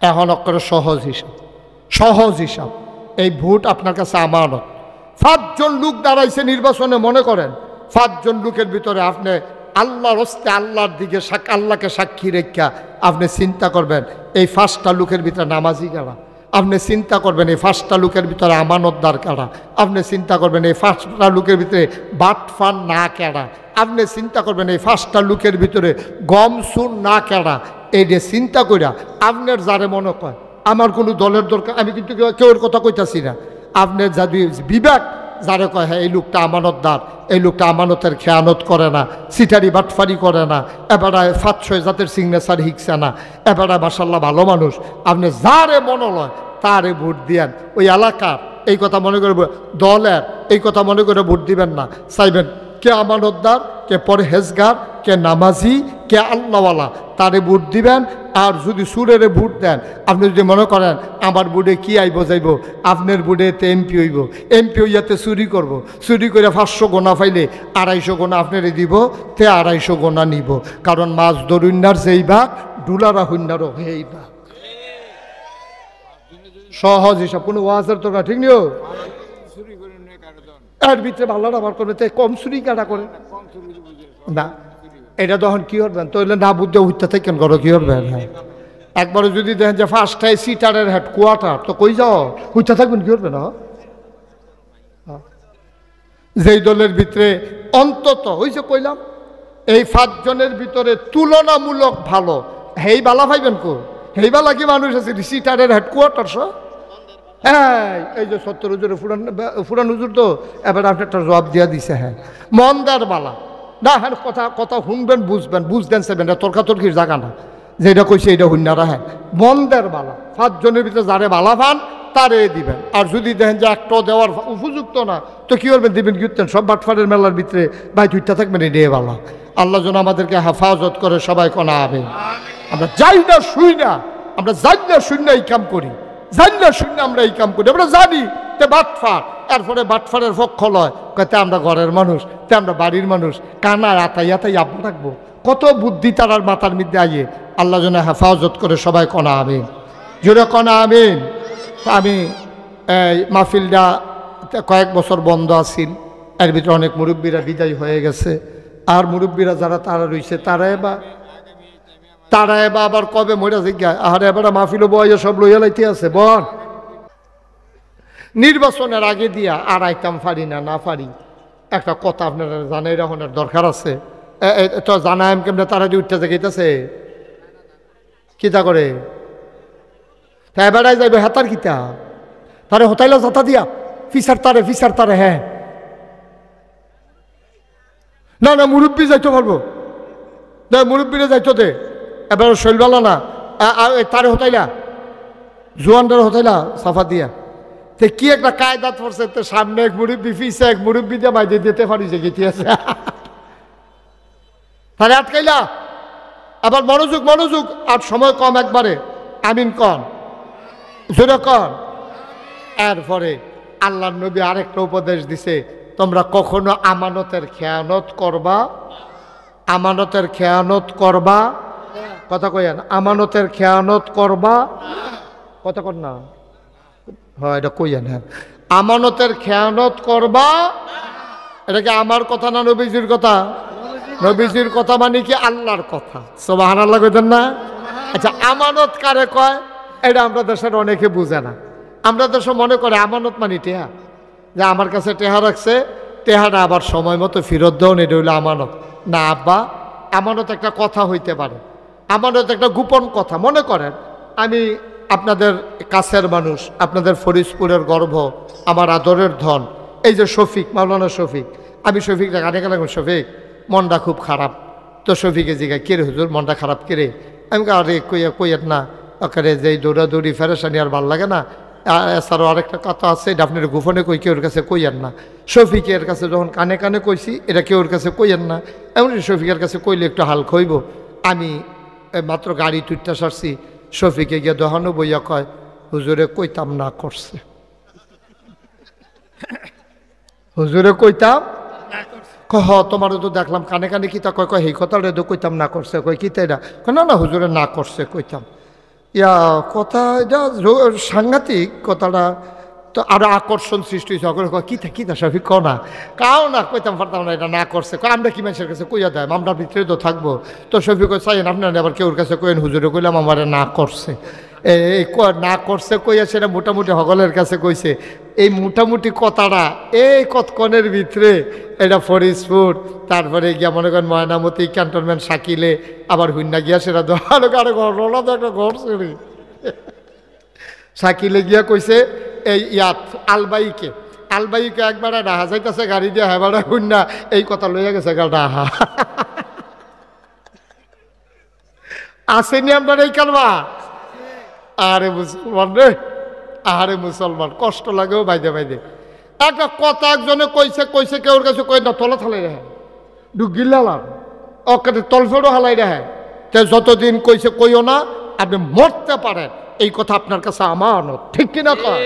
এখন অক্ষরে সহজ হিসাব এই ভোট আপনার কাছে আমানত। 5 জন লোক দাঁড়াইছে নির্বাচনে, মনে করেন 5 জন লোকের ভিতরে আপনি আল্লাহর হস্তে আল্লাহর দিকে আল্লাহকে সাক্ষী রেখা আপনি চিন্তা করবেন এই 5টা লোকের ভিতরে নামাজি কারা, আপনি চিন্তা করবেন এই 5টা লোকের ভিতরে আমানতদার কারা, আপনি চিন্তা করবেন এই 5টা লোকের ভিতরে বাটফান না কেডা, আপনি চিন্তা করবেন এই 5টা লোকের ভিতরে গম সুর না কেডা। এই যে চিন্তা কইরা আপনার যারে মনে কয় আমার কোনো দলের দরকার, আমি কিন্তু কেউর কথা কইতাছি না, আপনার যদি বিবেক যারে কয় হ্যাঁ এই লোকটা আমানতদার, এই লোকটা আমানতের খেয়ানত করে না, সিটারি বাটফারি করে না, এবারে 5-6 জাতের সিগনেচার হিকছে না, এবারে মাশাল্লাহ ভালো মানুষ, আপনি যারে মনে লয় তারে ভোট দিয়েন। ওই এলাকার এই কথা মনে করে, দলের এই কথা মনে করে ভোট দিবেন না। চাইবেন কে আমানতদার, কে পরহেজগার, কে নামাজি, কে আল্লাহওয়ালা, তারে ভোট দিবেন। আর যদি সুরেরে ভোট দেন, আপনি যদি মনে করেন আমার বুড়ে কি আইব যাইব, আপনার বুড়েতে এমপি হইব, এমপি হইয়াতে চুরি করব, চুরি করে 500 গোনা পাইলে 250 গোনা আপনারে দিব, তে 250 গোনা নিব। কারণ মাছ দরুন্যার যেই ভাগ ডুলারা হইনারও এই ভাগ। সহজ হিসাব, কোনো ওয়াজের তো না, ঠিক নিও। এর ভিতরে ভালো আবার করবে, তাই কম চুরি কাটা করে না, এটা তখন কি করবেন? তাহলে না বুঝতে হইতে থাকেন করো কি করবেন? হ্যাঁ, একবারে যদি দেখেন যে 5টায় সিটারের হেডকোয়ার্টার, তো কই যাও হইতে থাকবেন, কি করবে না? যেই দলের ভিতরে অন্তত ওই যে কইলাম এই 5 জনের ভিতরে তুলনামূলক ভালো, হেই বালা পাইবেন কো? হেই বালা কি মানুষ আছে সিটারের হেডকোয়ার্টার? হ্যাঁ, এই যে 70 হুজুরে ফুরান হুজুর তো এবার আপনি একটা জবাব দিয়া দিছে। হ্যাঁ, মন্দার বালা না, হ্যাঁ কথা শুনবেন, বুঝবেন সেবেন, তর্কাতর্কির জায়গা না, যেটা কইছে এটা হুন্নারা। হ্যাঁ, মন্দের বালা 5 জনের ভিতরে যারে বালা পান তারে দিবেন। আর যদি দেখেন যে একটাও দেওয়ার উপযুক্ত না, তো কি করবেন? দিবেন কীর্তেন সব বাটফারের মেলার ভিতরে ভাই তুইটা থাকবেন, এটাই বালা। আল্লাহ যেন আমাদেরকে হেফাজত করে, সবাই কোনা হবে। আমরা যাই না শুই না, আমরা যাই না শুই না এই কাম করি, জানি না শুনি আমরা এই কাম করি, আমরা জানি তে বাটফার, এরপরে বাটফারের পক্ষ লয় তে আমরা ঘরের মানুষ, তে আমরা বাড়ির মানুষ, কানায় আতাই আব্বা থাকবো। কত বুদ্ধি তারার মাথার মধ্যে আইয়ে। আল্লাহ যেন হেফাজত করে, সবাই কনা আমিন, জোরে কনা আমিন। আমি এই মাহফিলটা কয়েক বছর বন্ধ আছিল, এর ভিতরে অনেক মুরব্বীরা বিদায় হয়ে গেছে। আর মুরব্বীরা যারা তারা রয়েছে তারা এবার আবার কবে মরা জিজ্ঞায়, আরে এবার মাহফিল বইয়া সব লইয়া লাইতে আছে। বল নির্বাচনের আগে দিয়া আর আইতাম পারি না পারি, একটা কথা আপনারা জানাই রাখনের দরকার আছে। তো জানাই কেমনে তারা যে উঠতে যাইতেছে কিতা করে, তাই এবারাই যাইবে হেতার কিতা তারে হতাইলা যাতা দিয়া ফিসার তারে। হ্যাঁ না মুরব্বী যাইতে পারবো, মুরব্বীরা যাইতো দে, এবার শৈলবালা না তারে হতাইলা, জোয়ানটার হতাইলা সাফা দিয়া। তে কি একটা কায়দাত পড়ছে, তো সামনে এক মুরব্বী, পিছে এক মুরব্বী দিয়ে বাইরে দিতে পারি যে গেতে আছে, তারে আটকাইলা। আবার মনোযোগ, আর সময় কম, একবারে আমিন কন, জোরে কন। এরপরে আল্লাহর নবী আরেকটা উপদেশ দিছে, তোমরা কখনো আমানতের খেয়ানত করবা, কথা কইয়া না, আমানতের খেয়ানত করবা, কথা কর না, হ্যাঁ এটা কইয়া না, আমানতের খেয়ানত করবা। এটা কি আমার কথা না নবীজির কথা? নবীজির কথা মানে কি আল্লাহর কথা, সুবহানাল্লাহ কইতেন না? আচ্ছা, আমানত কারে কয়? এটা আমরা দেশের অনেকে বুঝে না। আমরা দেশে মনে করে আমানত মানে টেহা, যে আমার কাছে টেহা রাখছে, টেহাটা আবার সময় মতো ফেরত দেন, এটা হইলো আমানত। না আব্বা, আমানত একটা কথা হইতে পারে, আমানত একটা গোপন কথা। মনে করেন আমি আপনাদের কাছের মানুষ, আপনাদের ফরিদপুরের গর্ব, আমার আদরের ধন, এই যে শফিক, মাওলানা শফিক, আমি শফিকটা কানে গেলাম, শফিক মনটা খুব খারাপ। তো শফিকে জিজ্ঞাসা, কে রে হুজুর মনটা খারাপ কে রে? আমি আরে কইয়াত না, ওখানে যে দৌড়াদৌড়ি ফেরেশানি আর ভাল লাগে না, এছাড়াও আরেকটা কথা আছে, এটা আপনার গোপনে কই, কেউর কাছে কইয়েন না। শফিকের কাছে যখন কানে কানে কইছি, এটা কেউর কাছে কইয়েন না, এমনি শফিকের কাছে কইলে একটু হাল খইব। আমি মাত্র গাড়ি তুইটা সারছি, শফিকে গিয়ে দহানো বইয়া কয়, হুজুরে কইতাম না করছে, হুজুরে কইতাম হ, তোমারও তো দেখলাম কানে কানে কিতা কয়, এই কথাটা তো কইতাম না করছে, কই কিতা এটা, না হুজুরে না করছে কইতাম। ইয়া কথা এটা সাংঘাতিক কথাটা। তো আরো আকর্ষণ সৃষ্টি হয়েছে, অগ্র কি তা শফিক কো না, কাও না কইতাম পারতাম না, এটা না করছে আমরা কি মানুষের কাছে কইয়া দেয়, আমরা ভিতরে তো থাকবো। তো শফিক চাইন আপনার আবার কেউর কাছে কইন হুজুরে কইলাম আমার না করছে, এই না করছে কইয়া সেটা মোটামুটি হগলের কাছে কইছে। এই মোটামুটি কথাটা এই কতক্ষণের ভিতরে এটা ফরিদপুর, তারপরে গিয়া মনে করেন ময়নামতি, ক্যান্টনমেন্ট, শাকিলে, আবার হুন্না গিয়া সেটা আরো ঘটনা তো একটা ঘটছে রে। শাকিলে গিয়া কইছে এই ইয়াত আলবাইকে একবার রাহা যাইতেছে গাড়ি দিয়ে, হেবার হুন্না এই কথা লইয়া গেছে রাহা। আসেনি আপনার এই কালবা? আরে মুসলমান রে, আরে মুসলমান, কষ্ট লাগেও বাইদে বাইদে। একটা কথা একজনে কইছে কেউর কাছে কই না, তলা থালাই রে ডুগিল্লাম ওকে তলফেরও হালাই রে। তে যতদিন কইছে কইও না, আপনি মরতে পারেন, এই কথা আপনার কাছে আমানত, ঠিক কিনা কয়?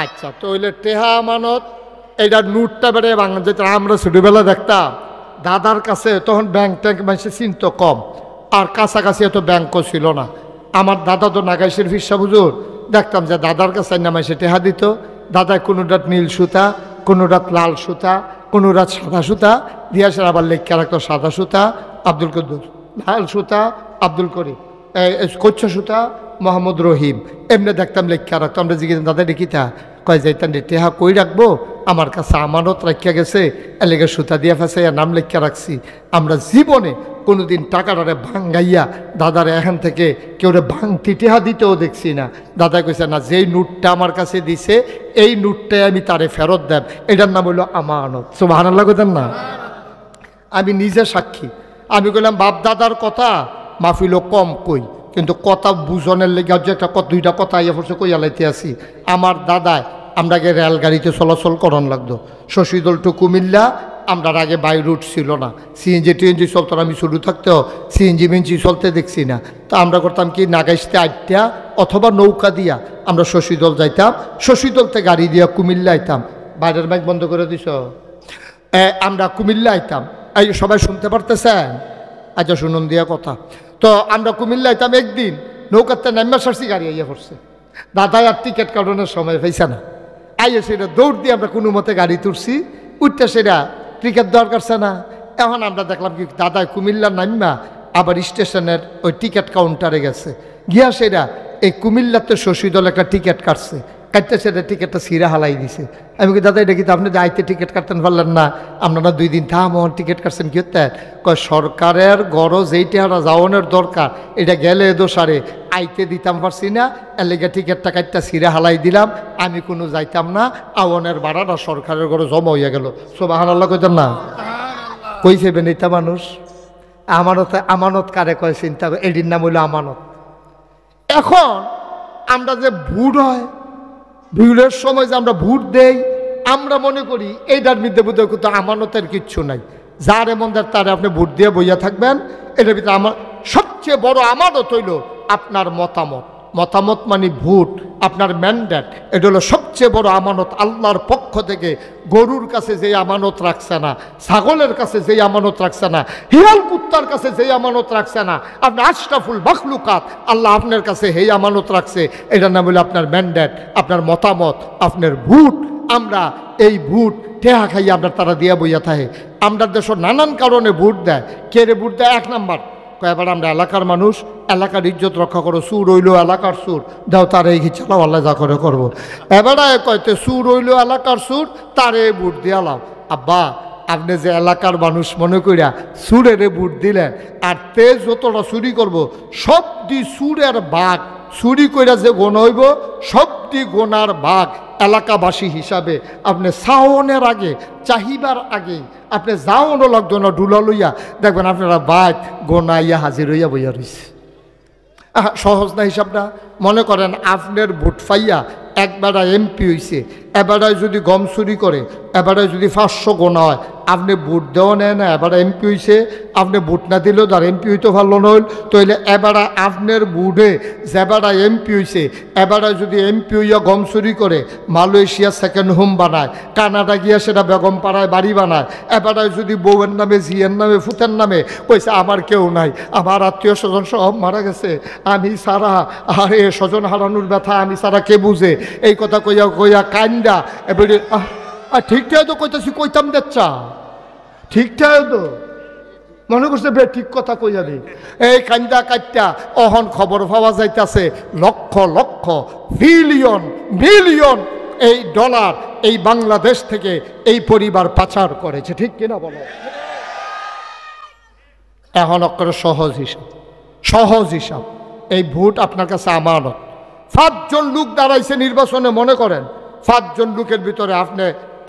আচ্ছা, তো হইলে টেহা আমানত, এইটা নোটটা বেড়ে বাংলা যেটা আমরা ছোটবেলা দেখতাম দাদার কাছে, তখন ব্যাংক ট্যাঙ্ক মানুষের চিন্ত কম, আর কাছাকাছি এত ব্যাংকও ছিল না। আমার দাদা তো নাগাইশের ফিসা হুজুর, দেখতাম যে দাদার কাছে নামাই সে টেহা দিত। দাদায় কোনো রাত নীল সুতা, কোনো রাত লাল সুতা, কোনো রাত সাদা সুতা দিয়ে আসে, আবার লেখা রাখতো সাদা সুতা আব্দুল কুদ্দুস, লাল সুতা আব্দুল করিম, কচ্ছ সুতা মোহাম্মদ রহিম, এমনি দেখতাম লেখা রাখতো। আমরা জিজ্ঞেস দাদা দেখিতা, কয় যাইতাম রে টেহা কই রাখবো, আমার কাছে আমানত রাখিয়া গেছে, এলেগে সুতা দিয়া ফেসাইয়া নাম লেখা রাখছি। আমরা জীবনে কোনোদিন টাকাটারে ভাঙ্গাইয়া দাদারে এখান থেকে কেউ ভাঙতি টেহা দিতেও দেখছি না। দাদা কইছে না, যেই নোটটা আমার কাছে দিছে এই নোটটাই আমি তারে ফেরত দেব, এটার নাম হইল আমানত। সুবহানাল্লাহ কইতেন না? আমি নিজে সাক্ষী। আমি কইলাম বাপ দাদার কথা মাহফিল কম কই, কিন্তু কথা বুঝনের লেগে যে একটা দুইটা কথা ইয়ে পড়ছে কইয়া লাইতে আসি। আমার দাদায় আমরাকে রেলগাড়িতে চলাচল করন লাগতো, শশীদল টু কুমিল্লা, আমরা আগে বাই রুট ছিল না, সিএনজি টিএনজি চলতো না। আমি শুরু থাকতেও সিএনজি মিনজি চলতে দেখছি না। তো আমরা করতাম কি, নাগাইশতে আটটা অথবা নৌকা দিয়া আমরা শশীদল যাইতাম, শশীদলতে গাড়ি দিয়া কুমিল্লা আইতাম। বাইরের বাইক বন্ধ করে দিছ, আমরা কুমিল্লা আইতাম। এই সবাই শুনতে পারতেছেন? আচ্ছা শুনুন দিয়া কথা। তো আমরা কুমিল্লা আইতাম, একদিন নৌকাতে নাম্বা সারছি, গাড়ি আইয়া পড়ছে। দাদাই আর টিকিট কাটানোর সময় পাইছে না, আইয়া সেটা দৌড় দিয়ে আমরা কোনো মতে গাড়ি তুলছি, উঠতে সেটা টিকিট দরকারছে না। এখন আমরা দেখলাম কি, দাদাই কুমিল্লা নাম্বা আবার স্টেশনের ওই টিকিট কাউন্টারে গেছে, গিয়া সেটা এই কুমিল্লাতে শশীদল একটা টিকিট কাটছে, কাটতে সেটা টিকিটটা ছিঁড়া হালাই দিছে। আমি কি দাদা এটা কিন্তু আপনি আইতে টিকিট কাটতেন পারলেন না, আপনারা 2 দিন থামন টিকিট কাটছেন কি হতে? কয় সরকারের গরজ এইটা যাওয়ানোর দরকার, এটা গেলে দোষারে আইতে দিতাম পারছি না, এর লেগে টিকিটটা কাটতে ছিঁড়া হালাই দিলাম, আমি কোনো যাইতাম না, আওয়ানের ভাড়াটা সরকারের গরজ জমা হইয়া গেল। সুবহানাল্লাহ কইতেন না? কইছে বেনিতা মানুষ আমানত, আমানত কারে কয় চিন্তা, এটির নাম হইল আমানত। এখন আমরা যে ভোট হয়, ভিড়ের সময় যে আমরা ভোট দেই, আমরা মনে করি এইটার মধ্যে বোধ হয় কিন্তু আমানতের কিচ্ছু নাই। যার এমন তারে আপনি ভোট দিয়ে বইয়া থাকবেন, এটার ভিতরে আমার সবচেয়ে বড় আমানত হইল আপনার মতামত। মতামত মানে ভোট, আপনার ম্যান্ডেট, এটা হলো সবচেয়ে বড় আমানত আল্লাহর পক্ষ থেকে। গরুর কাছে যেই আমানত রাখছে না, ছাগলের কাছে যেই আমানত রাখছে না, হিয়াল কুত্তার কাছে যেই আমানত রাখছে না, আপনি আশরাফুল মাখলুকাত আল্লাহ আপনার কাছে এই আমানত রাখছে। এটার নাম হলো আপনার ম্যান্ডেট, আপনার মতামত, আপনার ভোট। আমরা এই ভোট টেহা খাইয়া আমরা তারা দিয়া বইয়া থাকে। আমরা দেশের নানান কারণে ভোট দেয়। কে রে ভোট দেয়? 1 নাম্বার এবার আমরা এলাকার মানুষ, এলাকার ইজ্জত রক্ষা করো, সুর হইল এলাকার সুর, দাও তারে এই চালাও, আল্লাহ যা করে করবো। এবারে কয়তে সুর হইল এলাকার সুর, তারে ভোট দিয়ালাম। আব্বা আপনি যে এলাকার মানুষ মনে করিয়া সুরেরে ভোট দিলেন, আর তেজ যতটা চুরি করব সবটি সুরের ভাগ, চুরি কইরা যে গোনা হইব সবটি গোনার ভাগ এলাকাবাসী হিসাবে আপনি সাওনের আগে, চাহিবার আগে আপনি যাওয়ানো লাগতো না, ডুলা লইয়া দেখবেন আপনারা বাইক গোনাইয়া হাজির হইয়া বইয়া রয়েছে। সহজ না হিসাবটা? মনে করেন আপনার ভোট পাইয়া একবারে এমপি হইছে, এবারে যদি গম চুরি করে, এবারে যদি 500 গোনা হয়, আপনি ভোট দেওয়া নেয় না, এবার এমপি হয়েছে, আপনি ভোট না দিলেও তার এমপি হইতে পারলো নইল, তাইলে এবারে আপনার বুড়ে যেবারা এমপি হয়েছে, এবারে যদি এমপি হইয়া গম চুরি করে মালয়েশিয়া সেকেন্ড হোম বানায়, কানাডা গিয়া সেটা বেগম পাড়ায় বাড়ি বানায়, এবারে যদি বউয়ের নামে, ঝিয়ের নামে, ফুতের নামে কইছে আমার কেউ নাই, আমার আত্মীয় স্বজন সব মারা গেছে, আমি সারা, আরে স্বজন হারানোর ব্যথা আমি সারা কে বুঝে, এই কথা কইয়া কইয়া কান্দা এবারে ঠিকঠাক তো কইতাছি, কইতাম দেখছা ঠিকঠাক তো মনে করছে বে ঠিক কথা কই যাবি, এই কান্দা কাটটা অহন খবর পাওয়া যাইতাছে লক্ষ লক্ষ বিলিয়ন মিলিয়ন এই ডলার এই বাংলাদেশ থেকে এই পরিবার পাচার করেছে, ঠিক কিনা বলো? এখন অক্ষরে সহজ হিসাব এই ভোট আপনার কাছে আমানত। 5 জন লোক দাঁড়াইছে নির্বাচনে, মনে করেন 5 জন লোকের ভিতরে আপনি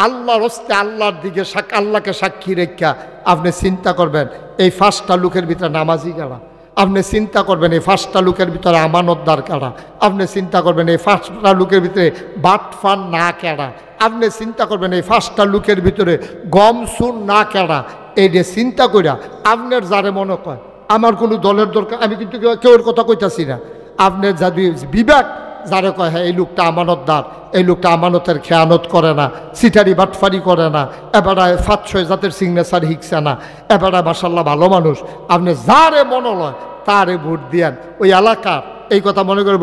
আল্লাহর হস্তে আল্লাহর দিকে আল্লাহকে সাক্ষী রেখা আপনি চিন্তা করবেন এই 5টা লোকের ভিতরে নামাজি কারা, আপনি চিন্তা করবেন এই 5টা লোকের ভিতরে আমানতদার কারা, আপনি চিন্তা করবেন এই 5টা লোকের ভিতরে বাটফান না কেডা, আপনি চিন্তা করবেন এই 5টা লোকের ভিতরে গম সুন না কেডা। এই যে চিন্তা কইরা আপনার যারে মনে কয় আমার কোনো দলের দরকার, আমি কিন্তু কেউর কথা কইতাছি না, আপনার যদি বিবেক যারে কয় হ্যাঁ এই লোকটা আমানতদার, এই লোকটা আমানতের খেয়ানত করে না, সিটারি বাটফারি করে না, এবারে 5-6 জাতের সিগনেচার হিকছে না, এবারে মাশাল্লাহ ভালো মানুষ, আপনি যারে মনে লয় তারে ভোট দিয়েন। ওই এলাকার এই কথা মনে করে,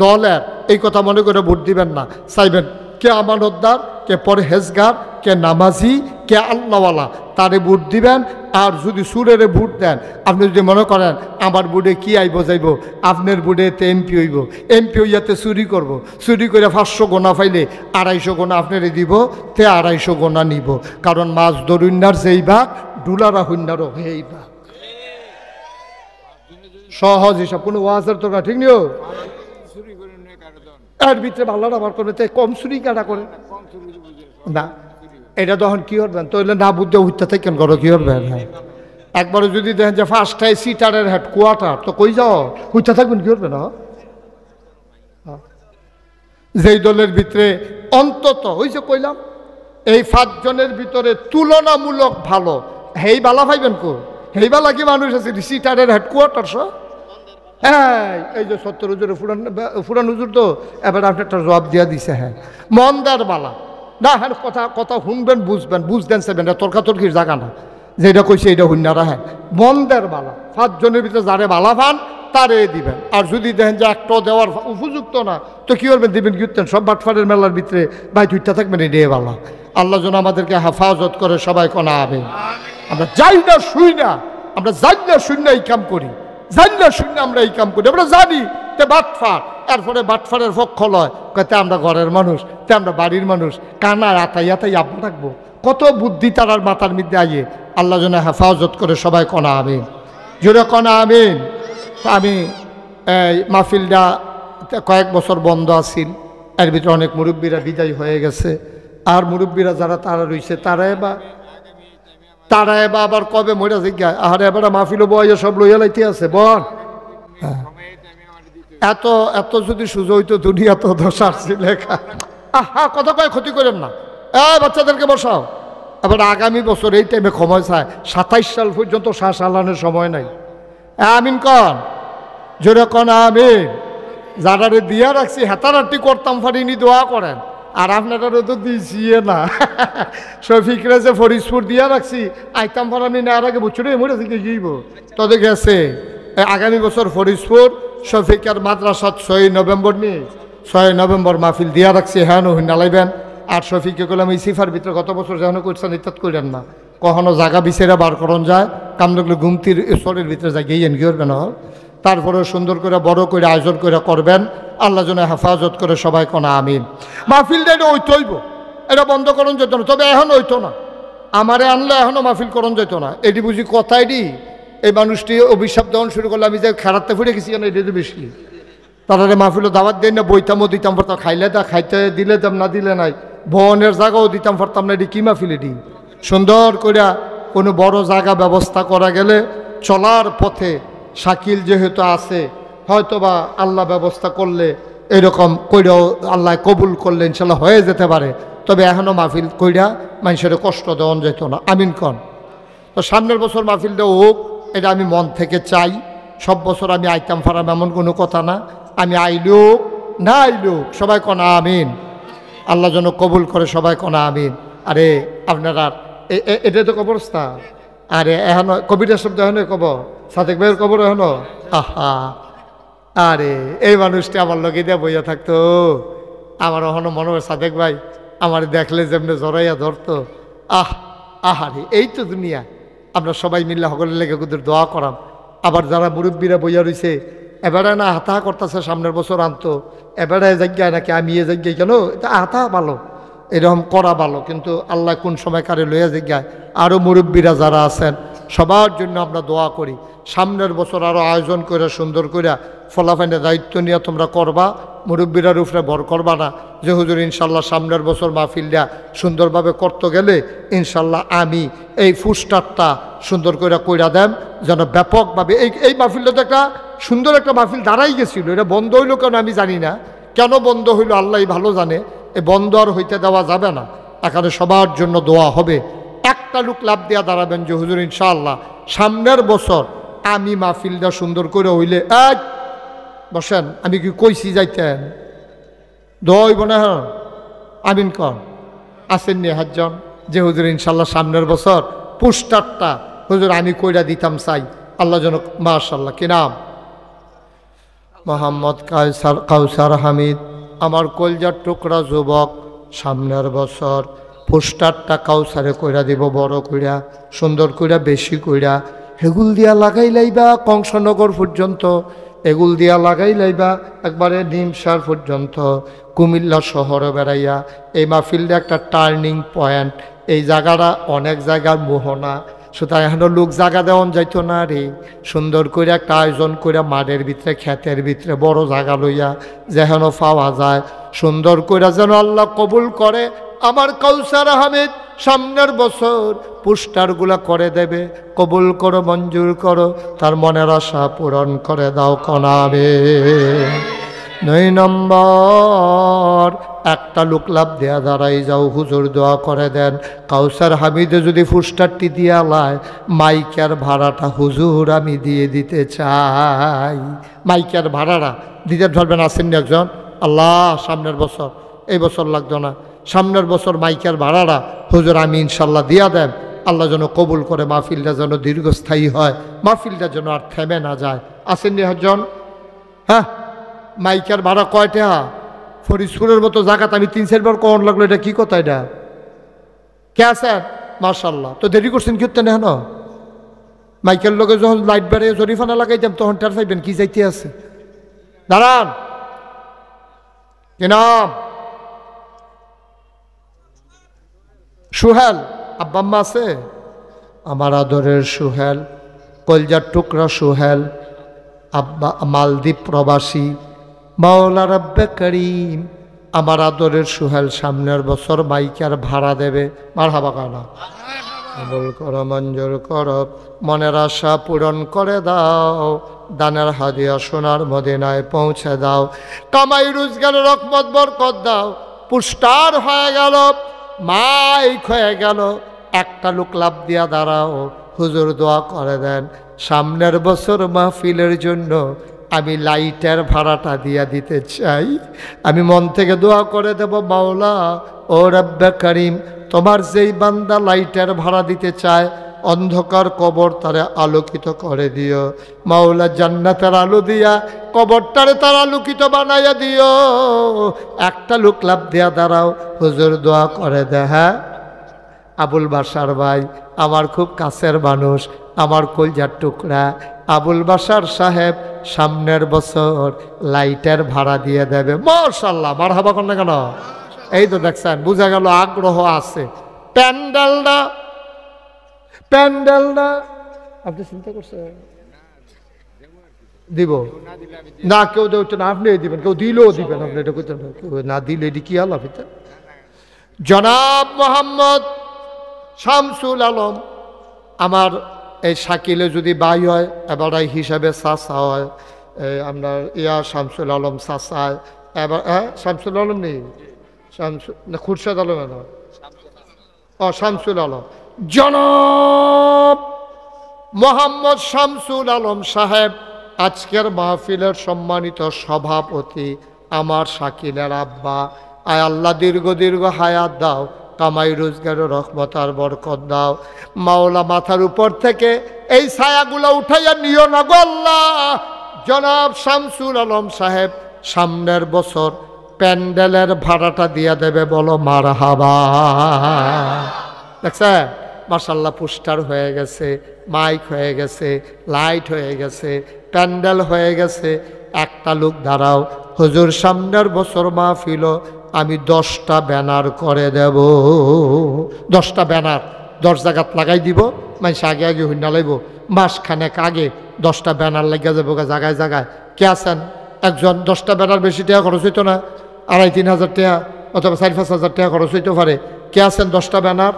দলের এই কথা মনে করে ভোট দিবেন না, চাইবেন কে আমানতদার, কে পরহেজগার, কে নামাজি, কে আল্লাহওয়ালা, তারে ভোট দিবেন। আর যদি সুরেরে ভোট দেন, আপনি যদি মনে করেন আমার বুড়ে কি আইব যাইব, আপনার বুড়েতে এমপি হইব, এমপি হইয়াতে চুরি করব, চুরি করে 500 গোনা পাইলে 250 গোনা আপনারে দিব, তে 250 গোনা নিব, কারণ মাছ ধরুন্নার যেই ভাগ ডুলারা হইনারও সেই ভাগ। সহজ হিসাব, কোনো ওয়াজের তো না, ঠিক নিও এর ভিতরে ভালো আবার করবে, তাই কম চুরি কাটা করে না, এটা তখন কি করবেন, তাহলে না বুঝতে উঠতে থাকেন করো কি করবেন। হ্যাঁ, একবারে যদি দেখেন যে 5টায় সিটারের হেডকোয়ার্টার, তো কই যাও উঠতে থাকবেন কি করবেন। যেই দলের ভিতরে অন্তত হইছে কইলাম এই 5 জনের ভিতরে তুলনামূলক ভালো, হেই বালা পাইবেন কো, হেই বালা কি মানুষ আছে সিটারের হেডকোয়ার্টার সব। হ্যাঁ, এই যে 70 হুজুরের ফুরান হুজুর তো এবার আপনি একটা জবাব দিয়া দিছে। হ্যাঁ, মন্দার বালা না, হ্যাঁ কথা শুনবেন, বুঝবেন সেবেন, তর্কাতর্কির জায়গা না, যেটা কইছে এটা হুন্নারা। হ্যাঁ, মন্দের বালা 5 জনের ভিতরে যারে বালা পান তারে দিবেন, আর যদি দেখেন যে একটাও দেওয়ার উপযুক্ত না তো কি করবেন, দিবেন গিয়েছেন সব বাটফারের মেলার ভিতরে ভাই তুইটা থাকবেন, এটাই বালা। আল্লাহ যেন আমাদেরকে হেফাজত করে, সবাই কোনা হবে। আমরা যাই না শুই না, আমরা যাই না শুই না এই কাম করি, জানি না শুনে আমরা এই কাম করি, আমরা জানি তে বাটফার, এরপরে বাটফারের পক্ষ লয় কে আমরা ঘরের মানুষ, তে আমরা বাড়ির মানুষ, কানা আতাই আব্বা থাকবো, কত বুদ্ধি তার মাথার মধ্যে আইয়ে। আল্লাহ যেন হেফাজত করে, সবাই কনা আমিন, জোরে কনা আমিন। আমি এই মাহফিলটা কয়েক বছর বন্ধ আছিল, এর ভিতরে অনেক মুরব্বীরা বিদায় হয়ে গেছে, আর মুরব্বীরা যারা তারা রয়েছে তারা এবার আবার কবে মরা জিজ্ঞা, আর এবার মাহফিলও বইয়া সব লইয়া লাইতে আছে বল। এত এত যদি সুযোগ হইতো দুনিয়া তো দশার লেখা। কথা কয় ক্ষতি করেন না, বাচ্চাদেরকে বসাও। এবার আগামী বছর এই টাইমে সময় চায়, 27 সাল পর্যন্ত শ্বাস আলানোর সময় নাই। আমিন কন, জোরে কন আমিন। যারারে দিয়া রাখছি হেতারাটি করতাম পারিনি, দোয়া করেন। আর আপনারা তো দিয়েছি না, শফিকরা যে ফরিদপুর দিয়া রাখছি আইতাম পারানি না, আর আগে বছরে মরে থেকে গিয়েব তোদের গেছে। আগামী বছর ফরিদপুর শফিকার মাদ্রাসা 6 নভেম্বর নিয়ে 6 নভেম্বর মাহফিল দিয়া রাখছি, হ্যাঁ নালাইবেন। আর শফিককে করলাম এই সিফার ভিতরে গত বছর যেন করছেন ইত্যাদ করেন না, কখনো জায়গা বিছেরা বার করন যায়, কাম লাগলে গুমতির ঈশ্বরের ভিতরে যায় গিয়ে কি করবেন। তারপরে সুন্দর করে বড় করে আয়োজন করে করবেন, আল্লাহ যেন হেফাজত করে, সবাই কোনা আমিন। মাহফিলটা এটা ওইতে হইব, এটা বন্ধ করণ যেত না, তবে এখন হইতো না, আমারে আনলে এখনও মাহফিল করণ যেত না। এটি বুঝি কথাই দি এই মানুষটি অভিশাপ দেওয়ান শুরু করলে, আমি যে খেলাতে ফুটে গেছি কেন এটা তো বেশি। তারা মাহফিলও দাওয়াত দেন না, বইতামও দিতাম পারতাম, খাইলে তা খাইতে দিলে দাম, না দিলে নাই, বনের জায়গাও দিতাম পারতাম না। এটি কি মাহফিল, এটি সুন্দর করে কোনো বড় জায়গা ব্যবস্থা করা গেলে চলার পথে শাকিল যেহেতু আছে, হয়তোবা আল্লাহ ব্যবস্থা করলে এরকম কইরাও আল্লাহ কবুল করলে ইনশাল্লাহ হয়ে যেতে পারে। তবে এখনও মাহফিল কইরা মানুষের কষ্ট দেওয়া যেত না, আমিন কন। তো সামনের বছর মাহফিল দেওয়া হোক, এটা আমি মন থেকে চাই। সব বছর আমি আইতাম ফারাম এমন কোনো কথা না, আমি আইলেও না আইলেও সবাই কনা আমিন। আল্লাহ যেন কবুল করে, সবাই কনা আমিন। আরে আপনারা এটা তো কবরস্থান, আরে এখন কবিরের শব্দ এখন কবর, সাদেক ভাইয়ের কবর এখন, আহা আরে এই মানুষটি আমার লগে দিয়ে বইয়া থাকতো, আমার এখনো মনে হয় সাদেক ভাই আমার দেখলে যেমনি জড়াইয়া ধরতো। আহারে এই তো দুনিয়া। আমরা সবাই মিললে সকলের লেগে কুদুর দোয়া করাম। আবার যারা মুরব্বীরা বইয়া রয়েছে, এবারে না হাতা করতেছে সামনের বছর আনতো, এবারে জায়গায় নাকি আমি এ জায়গায় কেন, এটা হাতা ভালো, এরকম করা ভালো, কিন্তু আল্লাহ কোন সময় কারে লইয়া জায়গায়। আরও মুরব্বীরা যারা আছেন সবার জন্য আমরা দোয়া করি, সামনের বছর আরও আয়োজন করে সুন্দর করে ফলাফাইনের দায়িত্ব নিয়ে তোমরা করবা, মুরব্বীরার উপরে ভর করবা না যে হুজুর ইনশাল্লাহ সামনের বছর মাহফিলটা সুন্দরভাবে করতে গেলে ইনশাল্লাহ আমি এই ফুস্টারটা সুন্দর করে কইরা দেন, যেন ব্যাপকভাবে এই মাহফিলটা তো একটা সুন্দর একটা মাহফিল দাঁড়াই গেছিল, এটা বন্ধ হইল কেন আমি জানি না, কেন বন্ধ হইল আল্লাহ ভালো জানে। এ বন্ধ আর হইতে দেওয়া যাবে না, এখানে সবার জন্য দোয়া হবে। একটা লোক লাভ দেওয়া দাঁড়াবেন যে হুজুর ইনশাআল্লাহ সামনের বছর আমি মাহফিলটা সুন্দর করে হইলে এক বসেন, আমি কি কইছি যাইতেন দোয়া হইব না, হ্যাঁ আমিন কন। আসেননি হাজজন যে হুজুর ইনশাল্লাহ সামনের বছর পোস্টারটা হুজুর আমি কইরা দিতাম চাই, আল্লাহ যেন। মাশাআল্লাহ, কি নাম? মোহাম্মদ কাউসার হামিদ। আমার কলজার টুকরা যুবক, সামনের বছর পোস্টারটা কাউসারে কইরা দিব, বড় কইরা সুন্দর কইরা বেশি কইরা, এগুল দিয়া লাগাই লাইবা কংসনগর পর্যন্ত, এগুল দিয়া লাগাই লাইবা একবারে নিমসার পর্যন্ত, কুমিল্লা শহরে বেড়াইয়া। এই মাহফিলটা একটা টার্নিং পয়েন্ট, এই জায়গাটা অনেক জায়গার মোহনা, সুতরাং এখনো লোক জায়গা দেওয়ান যাইতো না রে, সুন্দর করে একটা আয়োজন করে মাঠের ভিতরে ক্ষেতের ভিতরে বড় জায়গা লইয়া যেন পাওয়া যায়, সুন্দর করে যেন আল্লাহ কবুল করে। আমার কাউসার আহমেদ সামনের বছর পোস্টারগুলা করে দেবে, কবুল করো, মঞ্জুর করো, তার মনের আশা পূরণ করে দাও কনাবে। 9 নম্বর, একটা লোক লাভ দেয়া দাঁড়াই যাও, হুজুর দোয়া করে দেন কাউসার হামিদে যদি পোস্টারটি দিয়া লায়, মাইকের ভাড়াটা হুজুর আমি দিয়ে দিতে চাই। মাইকের ভাড়াটা দিতে ধরবেন, আসেননি একজন? আল্লাহ সামনের বছর, এই বছর লাগতো না, সামনের বছর মাইকের ভাড়াটা হুজুর আমি ইনশাল্লাহ দিয়া দেন, আল্লাহ যেন কবুল করে, মাহফিলটা যেন দীর্ঘস্থায়ী হয়, মাহফিলটা যেন আর থেমে না যায়। আসেননি একজন? হ্যাঁ, মাইকের ভাড়া কয়টা? ফরিদপুরের মতো জায়গাতে আমি 3-4 বার কখন লাগলো, এটা কি কথা? এটা কে আছেন? মার্শাল্লাহ, তো দেরি করছেন কিরতে না? হেন মাইকের লোকে যখন লাইট বাড়িয়ে জরিফানা লাগাইতাম তখন টের পাইবেন কি যাইতে আছে। দাঁড়ান, কি নাম? সুহেল। আব্বাম্মা আছে? আমার আদরের সুহেল, কলজার টুকরা সুহেল, আব্বা মালদ্বীপ প্রবাসী, মাওলা রব্বে করিম। আমার আদরের সুহেল সামনের বছর মাইকের ভাড়া দেবে, মারহাবা কানা, কবুল করো, মঞ্জুর করো, মনের আশা পূরণ করে দাও, দানের হাদিয়া সোনার মদিনায় পৌঁছে দাও, কামাই রোজগার রহমত বরকত দাও। পুস্টার হয়ে গেল, মাইক হয়ে গেল, একটা লোক লাভ দিয়া দাঁড়াও, হুজুর দোয়া করে দেন সামনের বছর মাহফিলের জন্য আমি লাইটের ভাড়াটা দিয়া দিতে চাই। আমি মন থেকে দোয়া করে দেব, মাওলা ও রব্বে করিম, তোমার যেই বান্দা লাইটের ভাড়া দিতে চায়, অন্ধকার কবর তারে আলোকিত করে দিও মাওলা, জান্নাতের আলো দিয়া কবরটারে তার আলোকিত বানাইয়া দিও। একটা লোক লাভ দিয়া দাঁড়াও, হুজুর দোয়া করে দে। হ্যাঁ, আবুল বাসার ভাই, আমার খুব কাছের মানুষ, আমার কলজার টুকরা আবুল বাসার সাহেব সামনের বছর লাইটের ভাড়া দিয়ে দেবে। মাশাআল্লাহ, মারহাবা করেন না কেন? এই তো দেখছেন, বোঝা গেল আগ্রহ আছে। প্যান্ডেলটা আপনি চিন্তা করছেন দিব না? কেউ দেব না, আপনি দিবেন, কেউ দিলেও দিবেন, আপনি এটা করতে না দিলে এটি কি আলাপ? জনাব মোহাম্মদ শামসুল আলম, আমার এই শাকিলে যদি বাই হয়, এবার হিসাবে চাচা হয়, আমরা শামসুল আলম চাচায়, এবার শামসুল আলম নেই, খুরশেদ আলম, শামসুল আলম, জনাব মোহাম্মদ শামসুল আলম সাহেব আজকের মাহফিলের সম্মানিত সভাপতি, আমার শাকিলের আব্বা। আয় আল্লাহ দীর্ঘ দীর্ঘ হায়াত দাও, কামাই রোজগারের রহমত আর বরকত দাও। মাওলা মাথার উপর থেকে এই ছায়াগুলো উঠাইয়া নিও না গো আল্লাহ। জনাব শামসুল আলম সাহেব সামনের বছর প্যান্ডেলের ভাড়াটা দিয়া দেবে, বলো মারহাবা। দেখছে মাশাআল্লাহ, পোস্টার হয়ে গেছে, মাইক হয়ে গেছে, লাইট হয়ে গেছে, প্যান্ডেল হয়ে গেছে। একটা লোক দাঁড়াও, হুজুর সামনের বছর মাহফিল আমি 10টা ব্যানার করে দেব। 10টা ব্যানার 10 জায়গাত লাগাই দিব, মানুষ আগে আগে হইনা লাইব। মাসখানেক আগে 10টা ব্যানার লাগিয়ে যাবো জায়গায় জায়গায়। কে আছেন? একজন। 10টা ব্যানার বেশি টাকা খরচ হইতো না, 2,500-3,000 টাকা অথবা 4,000-5,000 টাকা খরচ হইতে পারে। কে আছেন 10টা ব্যানার?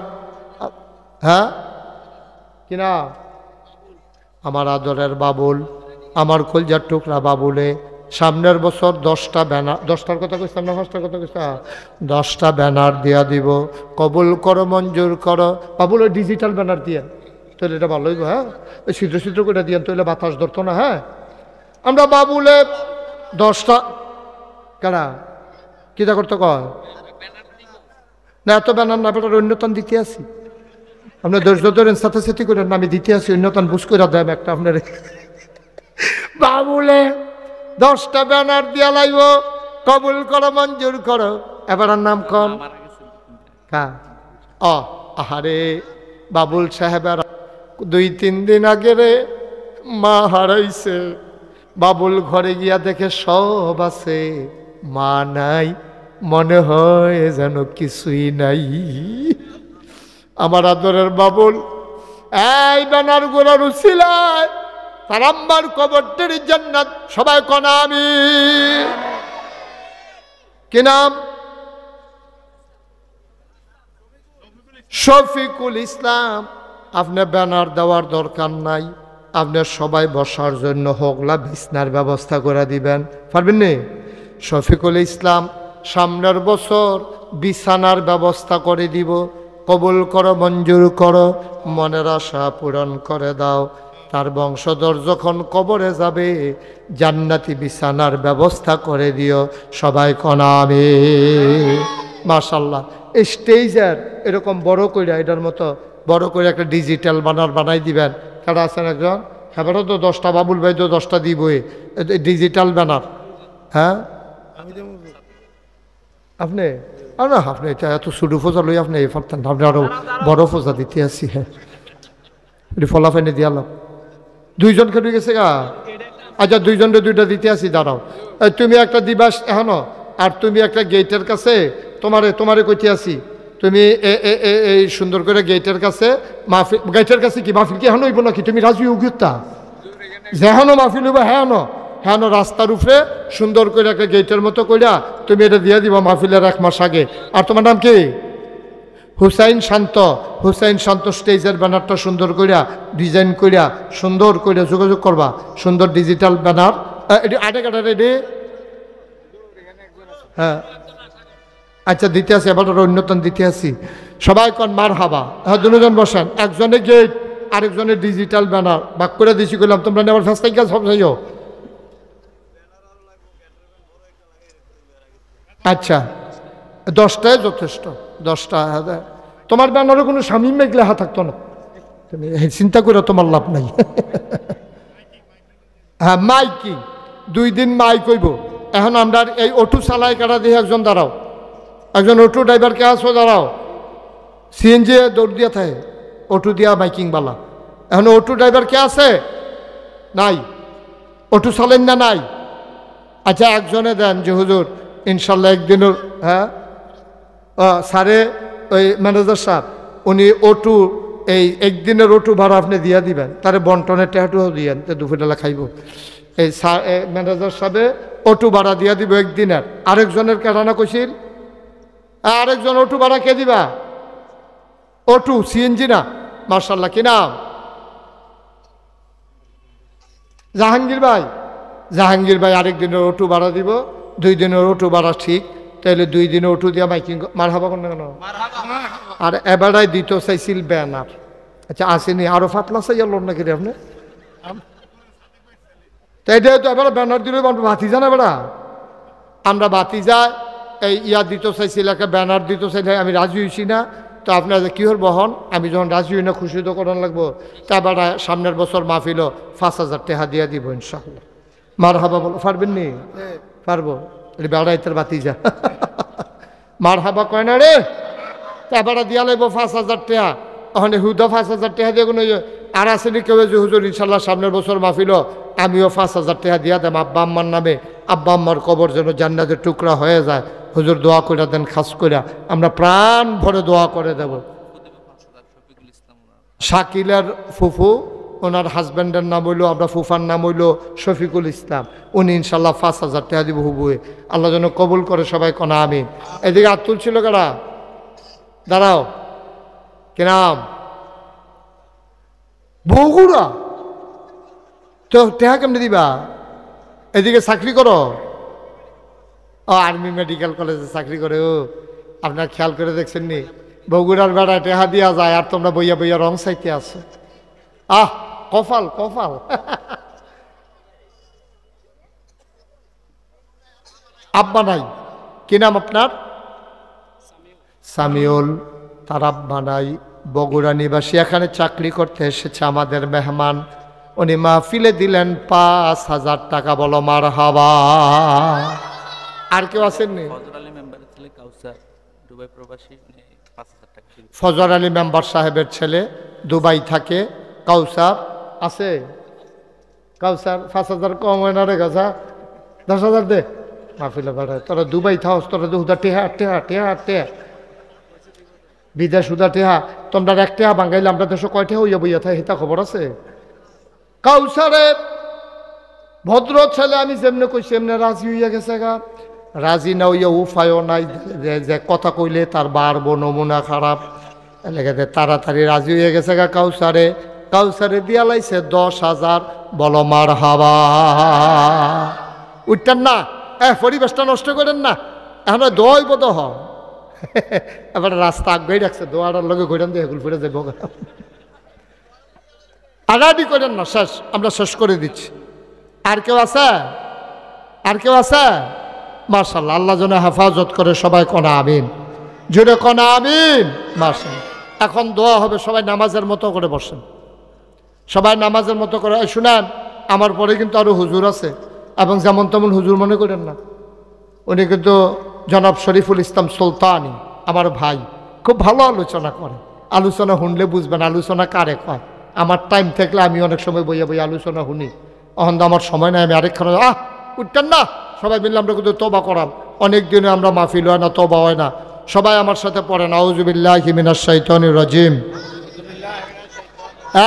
হ্যাঁ কিনা? আমার আদরের বাবুল, আমার কলজার টুকরা বাবুলে, সামনের বছর 10টা ব্যানার, 10টার কথা কইতাম না 5টার কথা কইতাম, 10টা ব্যানার দিয়া দিব। কবুল করো, মঞ্জুর করো। বাবুল ওই ডিজিটাল ব্যানার দিয়ে তাহলে এটা ভালো হইব। হ্যাঁ, ওই ছিদ্র ছিদ্র করে দিয়ে তাহলে বাতাস ধরতো না। হ্যাঁ, আমরা বাবুলে 10টা কেনা কিতা করতে কয় না, এত ব্যানার না বেটার অন্যতন দিতে আসি। আপনার ধৈর্য ধরেন, সাথে সাথে করেন, আমি দিতে আসি অন্যতন বুঝ করে দেন একটা আপনার। বাবুলে 10টা ব্যানার দিয়া লাইব, কবুল করো, মঞ্জুর করো। এবার নাম কন আহারে বাবুল সাহেবের 2-3 দিন আগে রে মা হারাইছে। বাবুল ঘরে গিয়া দেখে সব আছে, মা নাই, মনে হয় যেন কিছুই নাই। আমার আদরের বাবুল এই ব্যানার গোড়ার উছিলায় তার আম্মার কবরটির জান্নাত সবাই কনা আমি। কি নাম? শফিকুল ইসলাম। আপনি ব্যানার দেওয়ার দরকার নাই, আপনি সবাই বসার জন্য হোগলা বিছনার ব্যবস্থা করে দিবেন, পারবেন নি? শফিকুল ইসলাম সামনের বছর বিছানার ব্যবস্থা করে দিব। কবুল করো, মঞ্জুর করো, মনের আশা পূরণ করে দাও। তার বংশধর যখন কবরে যাবে জান্নাতি বিছানার ব্যবস্থা করে দিও, সবাই কনাবে। মাশাআল্লাহ, স্টেজের এরকম বড় করে, এটার মতো বড় করে একটা ডিজিটাল ব্যানার বানাই দিবেন। কারা আছেন একজন? এবারও তো 10টা, বাবুল ভাই তো 10টা দিবই ডিজিটাল ব্যানার। হ্যাঁ আপনি না, আপনি এটা এত ছোটো ফোজা লই আপনি এই পারতেন, আপনি আরো বড় ফোজা দিতে আসি। হ্যাঁ, ফলাফাইনে দিয়ালাম 2জন খেলে গেছে গা। আচ্ছা 2জনের 2টা দিতে আসি, দাঁড়াও। তুমি একটা দিবাস এখনো, আর তুমি একটা গেটের কাছে, তোমারে কইতে আসি, তুমি এই সুন্দর করে গেটের কাছে মাহফিল, গেটের কাছে কি মাহফিল কি এখনো হইব নাকি? তুমি রাজি উগুতা যেহানো মাহফিল হইব, হ্যাঁ হ্যাঁ, রাস্তার উপরে সুন্দর করে একটা গেটের মতো কইরা তুমি এটা দিয়ে দিবা মাহফিলের 1 মাস আগে। আর তোমার নাম কি? হুসাইন শান্ত। হুসাইন শান্ত স্টেজের ব্যানারটা সুন্দর করিয়া ডিজাইন করিয়া সুন্দর করে যোগাযোগ করবা, সুন্দর ডিজিটাল ব্যানার। আটে কাটা রেডি? হ্যাঁ আচ্ছা, দিতে আসি, এবার অন্যতন দিতে আসি। সবাই কন মার হাবা। হ্যাঁ, 2জন বসেন, একজনে গেট আরেকজনের ডিজিটাল ব্যানার বাক করে দিছি। করলাম তোমরা নেবার ফেস্তাই কাজ সব যাইও। আচ্ছা 10টায় যথেষ্ট, 10টা। তোমার ব্যানারে কোনো স্বামী মেঘ লেখা থাকতো না, তুমি চিন্তা করে তোমার লাভ নাই। হ্যাঁ, মাইকিং 2 দিন মাইক হইব। এখন আমরা এই অটো চালাই কাটা দিয়ে একজন দাঁড়াও, একজন অটো ড্রাইভার কে আসো দাঁড়াও। সিএনজি দৌড় দিয়া থাকে, অটো দিয়া মাইকিং বালা। এখন অটো ড্রাইভার কে আছে? নাই। অটো চালেন না? নাই। আচ্ছা একজনে দেন যে হুজুর ইনশাল্লাহ একদিনের। হ্যাঁ স্যারে ওই ম্যানেজার সাহেব উনি অটো এই একদিনের অটো ভাড়া আপনি দিয়া দিবেন, তারে বন্টনের টেহাটুও দিয়েন, দুপুরবেলা খাইব। এই ম্যানেজার সাহেবে অটো ভাড়া দিয়া দিব একদিনের। আরেকজনের কেটানা কইছিল, আরেকজন অটো ভাড়া কে দিবা? অটো সিএনজি না। মার্শাল্লাহ, কি নাম? জাহাঙ্গীর ভাই। জাহাঙ্গীর ভাই আরেক দিনের অটো ভাড়া দিব, 2 দিনের অটো ভাড়া ঠিক। তো তাইলে 2 দিনে উঠু দিয়া মাইকিং মার হাবা কেন কেন আর এবারাই দিত চাইছিল ব্যানার। আচ্ছা আসেনি আরো ফাতলা চাই লোন নাকি রে আপনি তাই তো এবার ব্যানার দিলে ভাতিজা না বেড়া আমরা ভাতিজা এই ইয়া দিত চাইছিল একটা ব্যানার দিত চাইলে আমি রাজি হইছি না। তো আপনার কি হল বহন আমি যখন রাজি হই না খুশি তো করান লাগবো তা বেড়া সামনের বছর মাহফিল 5,000 টাকা দিয়া দিব ইনশাআল্লাহ। মার হাবা বলো পারবেন নি পারবো বেড়াইতের ভাতিজা মার হাবা কয় না রে তা বেড়া দিয়া লাগবো 5,000 টাকা ওখানে হুদা 5,000 টাকা দিয়ে কোনো আর আসেনি কেউ যে হুজুর ইনশাল্লাহ সামনের বছর মাহফিল আমিও 5,000 টাকা দিয়া দেব আব্বা আম্মার নামে আব্বা আম্মার কবর যেন জান্নাতের টুকরা হয়ে যায় হুজুর দোয়া করে দেন খাস করে আমরা প্রাণ ভরে দোয়া করে দেব। শাকিলের ফুফু ওনার হাজব্যান্ডের নাম হইল আমরা ফুফার নাম হইল শফিকুল ইসলাম উনি ইনশাল্লাহ 5,000 টাকা দিব হুবুয়ে আল্লাহ যেন কবুল করে সবাই কনা আমিন। এদিকে হাত তুলছিল কারা দাঁড়াও কি নাম বগুড়া তো টেহা কেমনি দিবা এদিকে চাকরি করো ও আর্মি মেডিকেল কলেজে চাকরি করে ও আপনার খেয়াল করে দেখছেন নি বগুড়ার বেড়ায় টেহা দিয়া যায় আর তোমরা বইয়া বইয়া রং চাইতে আছো আহ কপাল কপাল আব্বা নাই কি নাম আপনার সামিউল তার আব্বা নাই বগুড়া নিবাসী এখানে চাকরি করতে এসেছে আমাদের মেহমান উনি মাহফিলে দিলেন 5,000 টাকা বলো মার হাবা। আর কেউ আসেননি ফজর আলী মেম্বার সাহেবের ছেলে দুবাই থাকে কাউসার আছে কাউসার 5,000 কম হয় না রে গাছা 10,000 দে মাহফিলে বেড়ায় তোরা দুবাই থাকস তোরা দুদা টেহা টেহা টেহা টেহা বিদেশ উদা টেহা তোমরা 1 টাকা বাঙ্গাইলে আমরা দেশে কয় টাকা হইয়া বইয়া থাকে হিতা খবর আছে। কাউসারের ভদ্র ছেলে আমি যেমনে কইছি এমনি রাজি হইয়া গেছে গা রাজি না হইয়া উপায়ও নাই যে কথা কইলে তার বাড়বো নমুনা খারাপ এলাকাতে তাড়াতাড়ি রাজি হয়ে গেছে গা কাউসারে কাউসারে দিয়া লাইছে 10,000 বলো মার হাবা। উঠতেন না পরিবেশটা নষ্ট করেন না এখন দোয়াই বোধ হ এবার রাস্তা আগে রাখছে দোয়াটার লগে ঘুরেন দিয়ে এগুলো ফিরে যাবো আগাডি করেন না শেষ আমরা শেষ করে দিচ্ছি। আর কেউ আছে আর কেউ আছে মাশাআল্লাহ আল্লাহ যেন হেফাজত করে সবাই কনা আমিন জোরে কনা আমিন মাশাআল্লাহ। এখন দোয়া হবে সবাই নামাজের মতো করে বসেন সবাই নামাজের মতো করে শুনেন আমার পরে কিন্তু আরো হুজুর আছে এবং যেমন তেমন হুজুর মনে করেন না উনি কিন্তু জনাব শরীফুল ইসলাম সুলতানি আমার ভাই খুব ভালো আলোচনা করে আলোচনা শুনলে বুঝবেন আলোচনা কারে কয় আমার টাইম থাকলে আমি অনেক সময় বইয়া বইয়া আলোচনা শুনি এখন তো আমার সময় নাই আমি আরেকখানে উঠতেন না সবাই মিললে আমরা কিন্তু তবা করাম অনেক দিনে আমরা মাহফিল হয় না তবা হয় না সবাই আমার সাথে পড়েন আউযু বিল্লাহি মিনাশ শাইতানির রাজিম।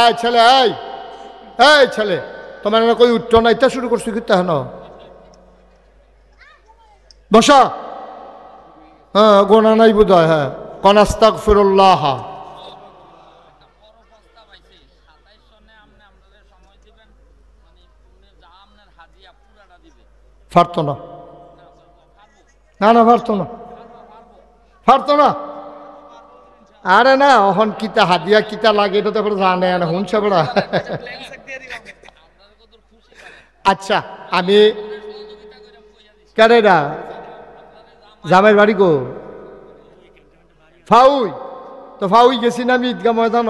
এই ছেলে এই ছেলে তোমার কই উঠতো না এটা শুরু করছি কিন্তু হেন বসা হ্যাঁ গোনা নাই বোধ হয় হ্যাঁ কনাস্তাগফিরুল্লাহ পারতো না না না পারতো না পারতো না আরে না অহন কিতা হাদিয়া কিতা লাগে এটা তো জানে না শুনছে বড়া আচ্ছা আমি কেরেডা জামের বাড়ি গো ফাউই তো ফাউই গেছি না আমি ঈদগাহ ময়দান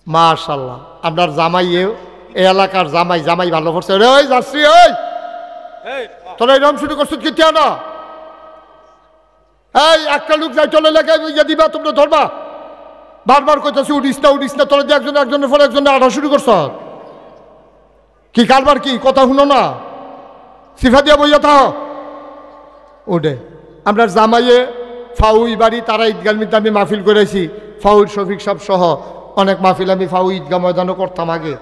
মাশাআল্লাহ আপনার জামাইয়েও এই এলাকার জামাই জামাই ভালো করছে রে ওই যাচ্ছি ওই তোরা এরকম শুরু করছো কি না এই একটা লোক যাই চলে লেগে ইয়ে দিবা তোমরা ধরবা বারবার কইতাছি উঠিস না তোরা যে একজনের পরে একজনের আড়া শুরু করছ কি কারবার কি কথা শুনো না সিফা দিয়া বইয়া থাক ওডে আমরা জামাইয়ে ফাউই বাড়ি তারা ঈদগাহ মিতে আমি মাহফিল করেছি ফাউর শফিক সব সহ অনেক মাহফিল আমি ফাউ ঈদগাহ ময়দানও করতাম আগে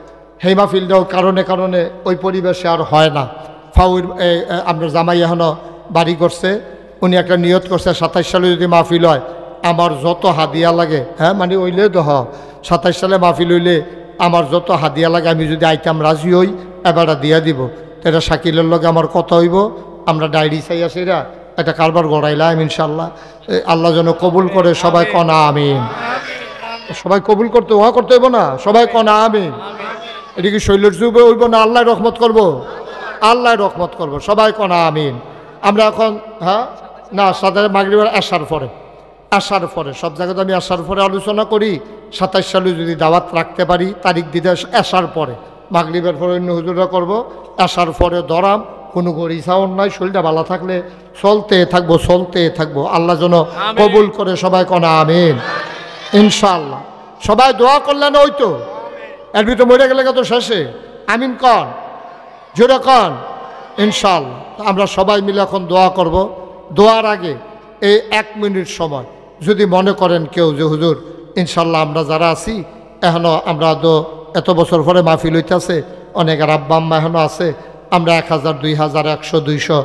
সেই মাহফিল দেওয়ার কারণে ওই পরিবেশে আর হয় না ফাউর আপনার জামাই এখনও বাড়ি করছে উনি একটা নিয়ত করছে 27 সালে যদি মাহফিল হয় আমার যত হাদিয়া লাগে হ্যাঁ মানে ওইলে তো 27 সালে মাহফিল হইলে আমার যত হাদিয়া লাগে আমি যদি আইতাম রাজি হই এবারটা দিয়া দিব তো এটা শাকিলের লগে আমার কথা হইব আমরা ডায়েরি চাই আসিরা একটা কারবার গড়াইলাম ইনশাল্লাহ। আল্লাহ যেন কবুল করে, সবাই কনা আমিন। সবাই কবুল করতে ওয়া করতে হইব না, সবাই কনা আমিন। এটা কি শৈলের যুবে হইব না আল্লাহ রহমত করব? আল্লাহ রহমত করব, সবাই কনা আমিন। আমরা এখন হ্যাঁ না সাথে মাগরিবের আসার পরে, আসার পরে সব জায়গাতে আমি আসার পরে আলোচনা করি। 27 সালে যদি দাওয়াত রাখতে পারি, তারিখ দিতে আসার পরে, মাগরিবের পরে অন্য হুজুররা করবো, আসার পরে ধরাম। কোনো গরিসাউন নাই, শরীরটা ভালো থাকলে চলতে থাকবো, চলতে থাকবো। আল্লাহ যেন কবুল করে, সবাই কনা আমিন ইনশাআল্লাহ। সবাই দোয়া করলেন, ওই তো এর ভিতরে মরে গেলে তো শেষে আমিন কন, জোরে কন ইনশাআল্লাহ। আমরা সবাই মিলে এখন দোয়া করব। দোয়ার আগে এই 1 মিনিট সময় যদি মনে করেন কেউ যে হুজুর ইনশাআল্লাহ আমরা যারা আছি এখনও, আমরা তো এত বছর পরে মাহফিল হইতেছে, অনেকের আব্বা আম্মা এখনও আছে, আমরা 1000 2000 100 200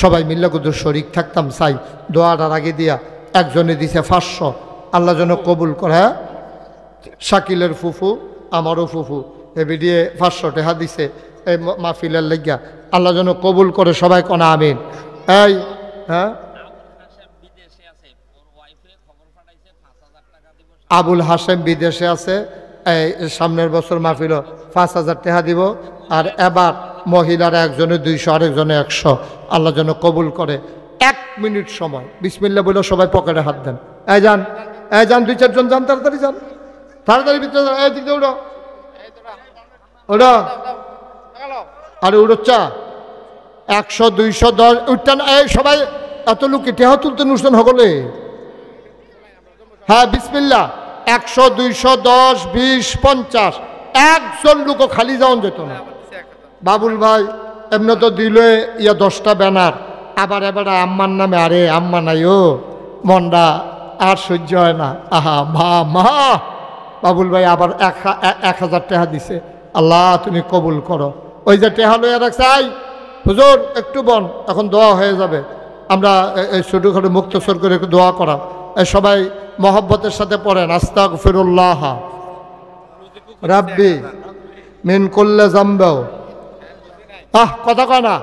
সবাই মিলে কিন্তু শরিক থাকতাম চাই। দোয়াটার আগে দিয়া একজনে দিছে 500, আল্লাহ যেন কবুল করে। হ্যাঁ, শাকিলের ফুফু, আমারও ফুফু, এবি দিয়ে 500 টাকা দিছে এই মাহফিলের লেগিয়া। আল্লাহ যেন কবুল করে, সবাই কনা আমিন। এই হ্যাঁ, আবুল হাসেম বিদেশে আছে, এই সামনের বছর মাহফিল 5000 টাকা দিব। আর এবার মহিলার একজনে 200, আরেকজনে 100। আল্লাহ যেন কবুল করে। 1 মিনিট সময় বিসমিল্লাহ বলে সবাই পকেটে হাত দেন। এই যান, এই যান, 2-4 জন যান, তাড়াতাড়ি যান, তাড়াতাড়ি ভিতরে যান। এই দিকে উড়ো, ওড়ো, আরে উড়োচ্চা 100 200 10 উঠতেন। এই সবাই এত লোক টেহা তুলতে অনুষ্ঠান সকলে। হ্যাঁ বিসমিল্লাহ, 100 200 10 20 50, একজন লোকও খালি যাওন যেত না। বাবুল ভাই এমনি তো দিলে 10টা ব্যানার, আবার এবার আম্মার নামে, আরে আম্মা নাই ও, মনটা আর সহ্য হয় না। আহা মা মা, বাবুল ভাই আবার 1000 টাকা দিছে। আল্লাহ তুমি কবুল করো। ওই যে টেহা লইয়া রাখছে, আই হুজুর একটু বন, এখন দোয়া হয়ে যাবে। আমরা এই ছোটোখাটো মুক্তসর করে একটু দোয়া করা। সবাই মহব্বতের সাথে পড়েন, আস্তাগফিরুল্লাহ রাব্বি মিন কুল্লি যামবি, কথা কয় না,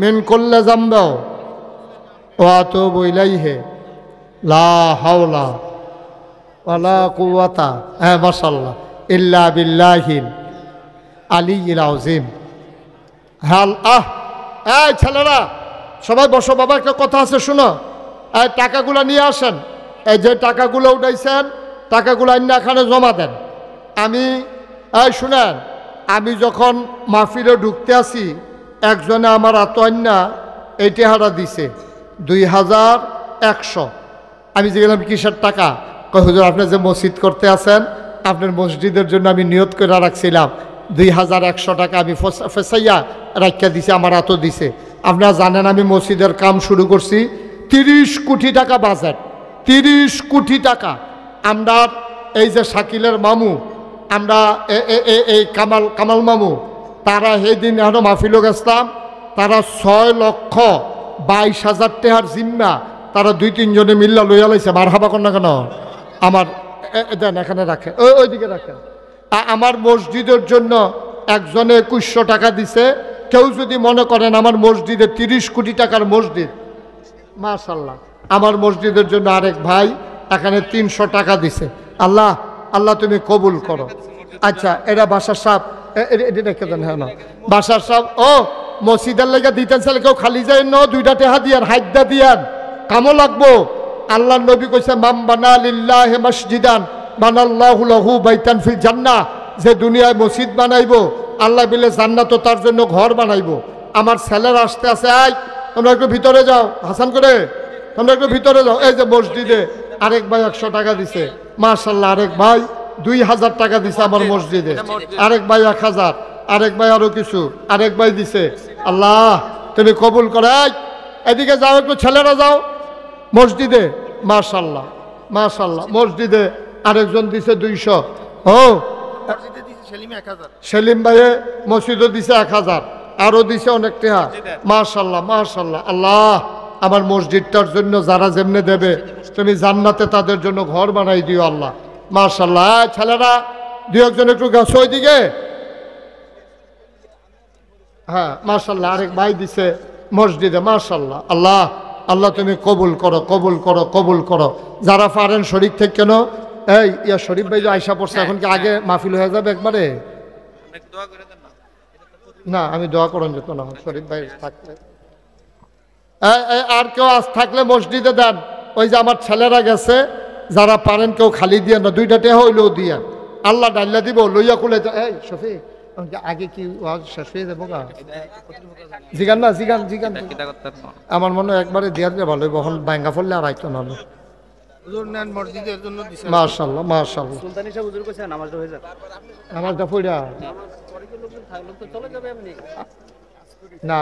মিন কুল্লি যামবি ওয়া আতুবু ইলাইহি লা হাওলা ওয়ালা কুওয়াতা, হ্যাঁ মাশাআল্লাহ, ইল্লা বিল্লাহিল আলিয়্যিল আযীম। হাল এই ছেলেরা সবাই বসো, বাবা একটা কথা আছে শুনো। এই টাকাগুলো নিয়ে আসেন, এই যে টাকাগুলো উঠাইছেন, টাকাগুলো আইনা এখানে জমা দেন। আমি এই শুনেন, আমি যখন মাহফিলে ঢুকতে আসি, একজনে আমার আতোয়ান্না এই টেহারা দিছে 2100। আমি যেগুলাম কিসের টাকা, কয় হুজুর আপনি যে মসজিদ করতে আছেন, আপনার মসজিদের জন্য আমি নিয়ত করে রাখছিলাম 2100 টাকা আমি ফেসাইয়া রাখিয়া দিছে, আমার আতো দিছে। আপনারা জানেন আমি মসজিদের কাম শুরু করছি, 30 কোটি টাকা বাজেট, 30 কোটি টাকা। আমরা এই যে শাকিলের মামু, আমরা এই কামাল মামু, তারা সেই দিন এখনো মাহফিল গেছিলাম, তারা 6,22,000 টাকার জিম্মা তারা 2-3 জনে মিল্লা লইয়া লাইছে। মার হাবা কর না কেন, আমার দেন এখানে রাখেন, ওইদিকে রাখেন। আমার মসজিদের জন্য একজনে 2100 টাকা দিছে। কেউ যদি মনে করেন আমার মসজিদে 30 কোটি টাকার মসজিদ, মাশাআল্লাহ, আমার মসজিদের জন্য আরেক ভাই এখানে 300 টাকা দিছে। আল্লাহ আল্লাহ তুমি কবুল করো। আচ্ছা এরা বাসার সাহেব, এটা রেখে দেন। হ্যাঁ না বাসার সাহেব, ও মসজিদের লেগে দিতেন চাইলে কেউ খালি যায় ন, 2টা টেহা দিয়ান, হাইদা দিয়ান, কামও লাগবো। আল্লাহ নবী কইছে মাম বানা লিল্লাহি মসজিদান বানাল্লাহু লাহু বাইতান ফিল জান্নাহ, যে দুনিয়ায় মসজিদ বানাইবো আল্লাহ বিলে জান্নাতও তার জন্য ঘর বানাইবো। আমার ছেলের আসতে আছে, আই তোমরা একটু ভিতরে যাও, হাসান করে তোমরা একটু ভিতরে যাও। এই যে মসজিদে আরেক ভাই 100 টাকা দিছে, মাশাআল্লাহ। আরেক ভাই 2000 টাকা দিছে আমার মসজিদে, আরেক ভাই 1000, আরেক ভাই আরো কিছু, আরেক ভাই দিছে। আল্লাহ তুমি কবুল করো। এদিকে যাও একটু, ছেলেরা যাও মসজিদে, মাশাআল্লাহ মাশাআল্লাহ। মসজিদে আরেকজন দিছে 200। ও সেলিম ভাইয়ে মসজিদও দিছে 1000, আরো দিছে অনেক টাকা, মাশাআল্লাহ মাশাআল্লাহ। আল্লাহ আমার মসজিদটার জন্য যারা যেমনে দেবে তুমি জান্নাতে তাদের জন্য ঘর বানাই দিও আল্লাহ, মাশাআল্লাহ। ছেলেরা 2-1 একটু গেছো ওইদিকে, হ্যাঁ মাশাআল্লাহ। আরেক ভাই দিছে মসজিদে, মাশাআল্লাহ। আল্লাহ আল্লাহ তুমি কবুল করো, কবুল করো, কবুল করো। যারা পারেন শরীর থেকে কেন এই ইয়া শরীফ ভাই যে আয়সা পড়ছে, এখন কি আগে মাহফিল হয়ে যাবে একবারে? না আমি দোয়া করুন যেত না শরীফ ভাই থাকলে। আর কেউ আজ থাকলে মসজিদে দেন। ওই যে আমার ছেলেরা গেছে, যারা পারেন কেউ খালি দিয়ে না, 2টা টেহা হইলেও দিয়ে আল্লাহ ডাল্লা দিব লইয়া কুলে। এই শফি আগে কি শেষ হয়ে যাবো গা? জিগান না, জিগান জিগান। আমার মনে হয় একবারে দিয়া দিলে ভালো হইব, এখন ব্যাঙ্গা ফেললে আর আইতো না। মাশাআল্লাহ মাশাআল্লাহ। নামাজটা পড়া না